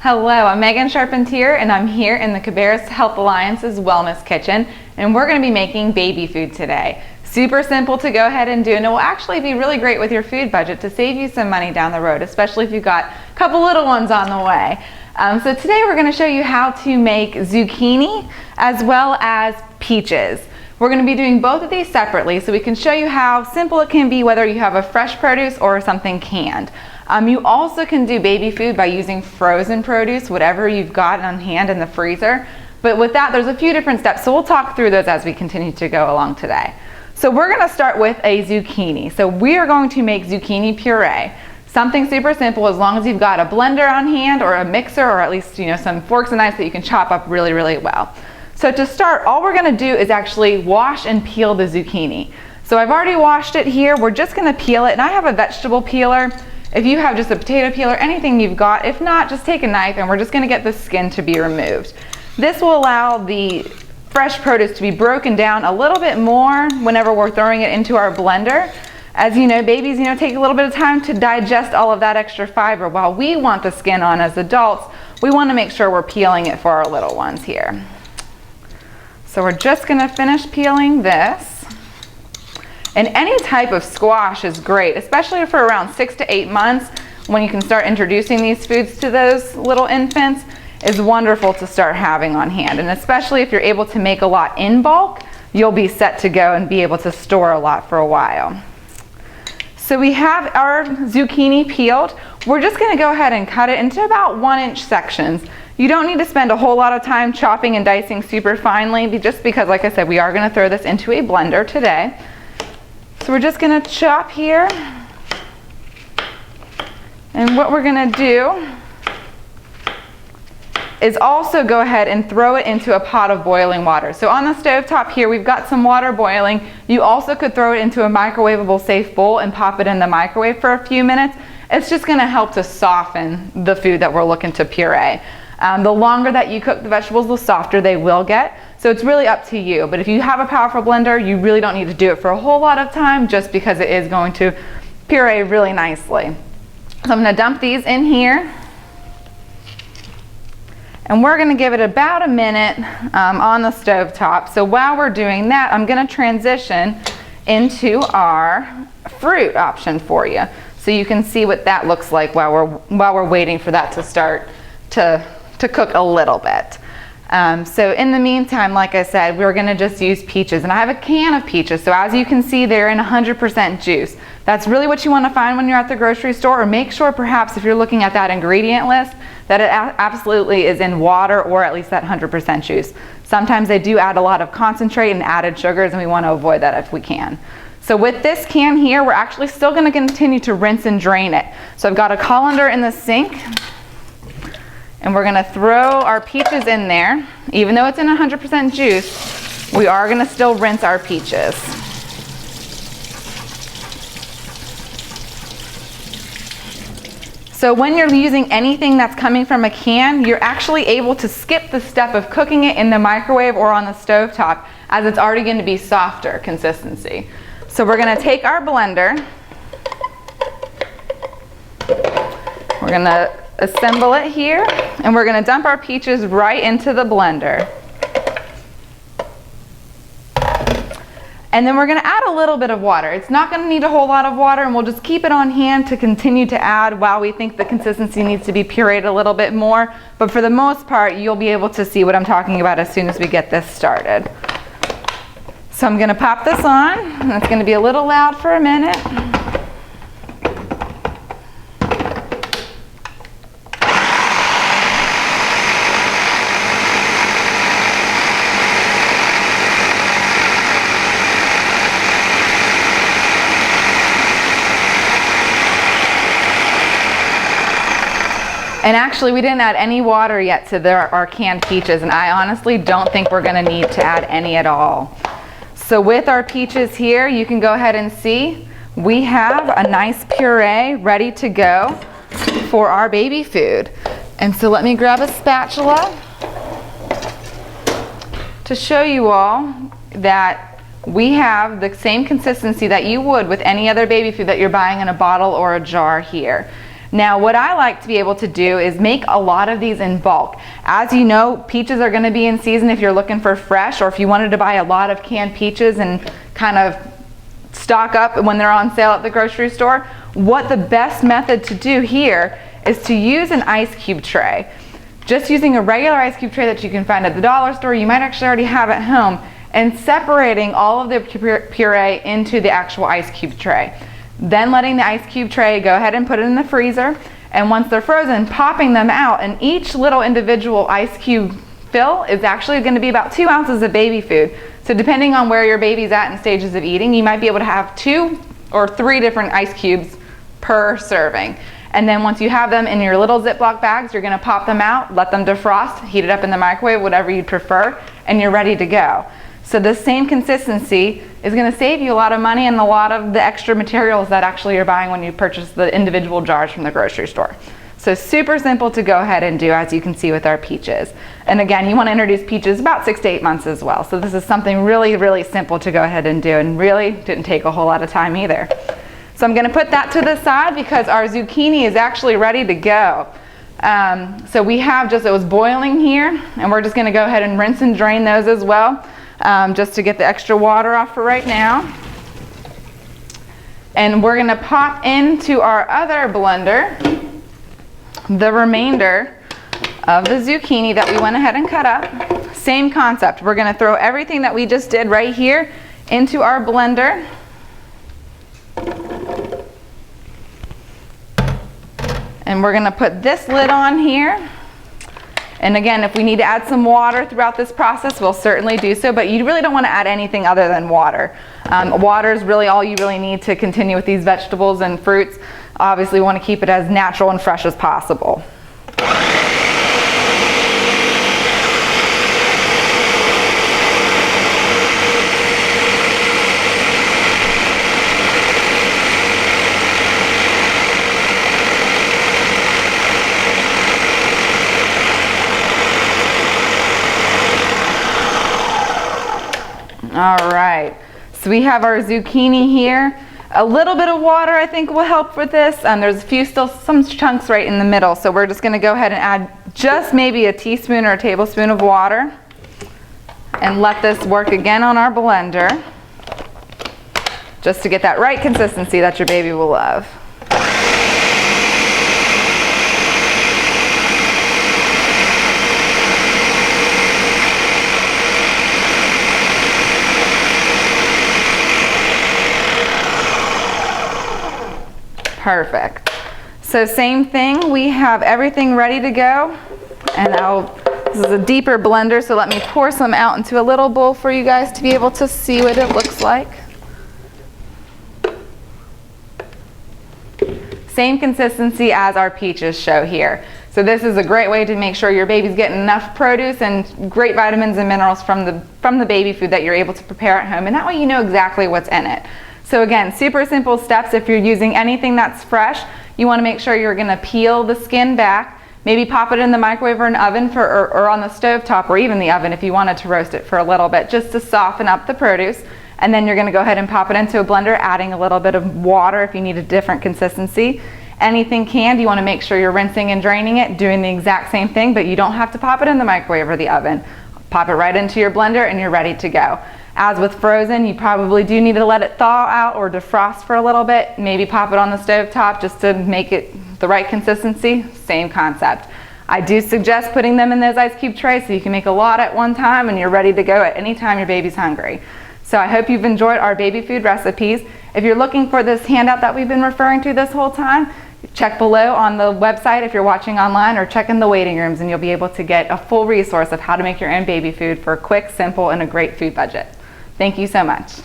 Hello, I'm Meghan Charpentier and I'm here in the Cabarrus Health Alliance's Wellness Kitchen, and we're going to be making baby food today. Super simple to go ahead and do, and it will actually be really great with your food budget to save you some money down the road, especially if you've got a couple little ones on the way. So today we're going to show you how to make zucchini as well as peaches. We're going to be doing both of these separately so we can show you how simple it can be whether you have a fresh produce or something canned. You also can do baby food by using frozen produce, whatever you've got on hand in the freezer. But with that, there's a few different steps, so we'll talk through those as we continue to go along today. So we're going to start with a zucchini. So we are going to make zucchini puree. Something super simple as long as you've got a blender on hand or a mixer or at least some forks and knives that you can chop up really, really well. So to start, all we're going to do is actually wash and peel the zucchini. So I've already washed it here. We're just going to peel it, and I have a vegetable peeler. If you have just a potato peeler, anything you've got, if not, just take a knife and we're just going to get the skin to be removed. This will allow the fresh produce to be broken down a little bit more whenever we're throwing it into our blender. As you know, babies take a little bit of time to digest all of that extra fiber. While we want the skin on as adults, we want to make sure we're peeling it for our little ones here. So we're just going to finish peeling this. And any type of squash is great, especially for around 6 to 8 months when you can start introducing these foods to those little infants. Is wonderful to start having on hand. And especially if you're able to make a lot in bulk, you'll be set to go and be able to store a lot for a while. So we have our zucchini peeled. We're just going to go ahead and cut it into about 1-inch sections. You don't need to spend a whole lot of time chopping and dicing super finely, just because, like I said, we are going to throw this into a blender today. So we're just going to chop here, and what we're going to do is also go ahead and throw it into a pot of boiling water. So on the stove top here, we've got some water boiling. You also could throw it into a microwavable safe bowl and pop it in the microwave for a few minutes. It's just going to help to soften the food that we're looking to puree. The longer that you cook the vegetables, the softer they will get. So it's really up to you. But if you have a powerful blender, you really don't need to do it for a whole lot of time just because it is going to puree really nicely. So I'm going to dump these in here. And we're going to give it about a minute on the stove top. So while we're doing that, I'm going to transition into our fruit option for you. So you can see what that looks like while we're waiting for that to start to cook a little bit. So in the meantime, like I said, we're going to just use peaches, and I have a can of peaches. So as you can see, they're in 100% juice. That's really what you want to find when you're at the grocery store, or make sure perhaps if you're looking at that ingredient list that it absolutely is in water or at least that 100% juice. Sometimes they do add a lot of concentrate and added sugars, and we want to avoid that if we can. So with this can here, we're actually still going to continue to rinse and drain it. So I've got a colander in the sink. And we're going to throw our peaches in there. Even though it's in 100% juice, we are going to still rinse our peaches. So when you're using anything that's coming from a can, you're actually able to skip the step of cooking it in the microwave or on the stove top, as it's already going to be softer consistency. So we're going to take our blender. We're going to assemble it here, and we're going to dump our peaches right into the blender. And then we're going to add a little bit of water. It's not going to need a whole lot of water, and we'll just keep it on hand to continue to add while we think the consistency needs to be pureed a little bit more. But for the most part, you'll be able to see what I'm talking about as soon as we get this started. So I'm going to pop this on, and it's going to be a little loud for a minute. And actually, we didn't add any water yet to our canned peaches, and I honestly don't think we're going to need to add any at all. So with our peaches here, you can go ahead and see we have a nice puree ready to go for our baby food. And so let me grab a spatula to show you all that we have the same consistency that you would with any other baby food that you're buying in a bottle or a jar here. Now, what I like to be able to do is make a lot of these in bulk. As you know, peaches are gonna be in season if you're looking for fresh, or if you wanted to buy a lot of canned peaches and kind of stock up when they're on sale at the grocery store. What the best method to do here is to use an ice cube tray. Just using a regular ice cube tray that you can find at the dollar store, you might actually already have at home, and separating all of the puree into the actual ice cube tray. Then letting the ice cube tray go ahead and put it in the freezer, and once they're frozen, popping them out, and each little individual ice cube fill is actually going to be about 2 ounces of baby food. So depending on where your baby's at in stages of eating, you might be able to have 2 or 3 different ice cubes per serving. And then once you have them in your little Ziploc bags, you're going to pop them out, let them defrost, heat it up in the microwave, whatever you prefer, and you're ready to go. So the same consistency is going to save you a lot of money and a lot of the extra materials that actually you're buying when you purchase the individual jars from the grocery store. So super simple to go ahead and do, as you can see with our peaches. And again, you want to introduce peaches about 6 to 8 months as well. So this is something really, really simple to go ahead and do, and really didn't take a whole lot of time either. So I'm going to put that to the side because our zucchini is actually ready to go. So we have it was boiling here, and we're just going to go ahead and rinse and drain those as well. Just to get the extra water off for right now. And we're going to pop into our other blender the remainder of the zucchini that we went ahead and cut up. Same concept. We're going to throw everything that we just did right here into our blender. And we're going to put this lid on here. And again, if we need to add some water throughout this process, we'll certainly do so, but you really don't want to add anything other than water. Water is really all you really need to continue with these vegetables and fruits. Obviously, we want to keep it as natural and fresh as possible. All right, so we have our zucchini here. A little bit of water I think will help with this. There's still some chunks right in the middle, so we're just gonna go ahead and add just maybe a teaspoon or a tablespoon of water and let this work again on our blender just to get that right consistency that your baby will love. Perfect. So same thing, we have everything ready to go, and this is a deeper blender, so let me pour some out into a little bowl for you guys to be able to see what it looks like. Same consistency as our peaches show here. So this is a great way to make sure your baby's getting enough produce and great vitamins and minerals from the baby food that you're able to prepare at home, and that way you know exactly what's in it. So again, super simple steps. If you're using anything that's fresh, you want to make sure you're going to peel the skin back, maybe pop it in the microwave or an oven or on the stove top, or even the oven if you wanted to roast it for a little bit, just to soften up the produce. And then you're going to go ahead and pop it into a blender, adding a little bit of water if you need a different consistency. Anything canned, you want to make sure you're rinsing and draining it, doing the exact same thing, but you don't have to pop it in the microwave or the oven. Pop it right into your blender and you're ready to go. As with frozen, you probably do need to let it thaw out or defrost for a little bit. Maybe pop it on the stove top just to make it the right consistency. Same concept. I do suggest putting them in those ice cube trays so you can make a lot at one time and you're ready to go at any time your baby's hungry. So I hope you've enjoyed our baby food recipes. If you're looking for this handout that we've been referring to this whole time, check below on the website if you're watching online, or check in the waiting rooms and you'll be able to get a full resource of how to make your own baby food for a quick, simple, and a great food budget. Thank you so much.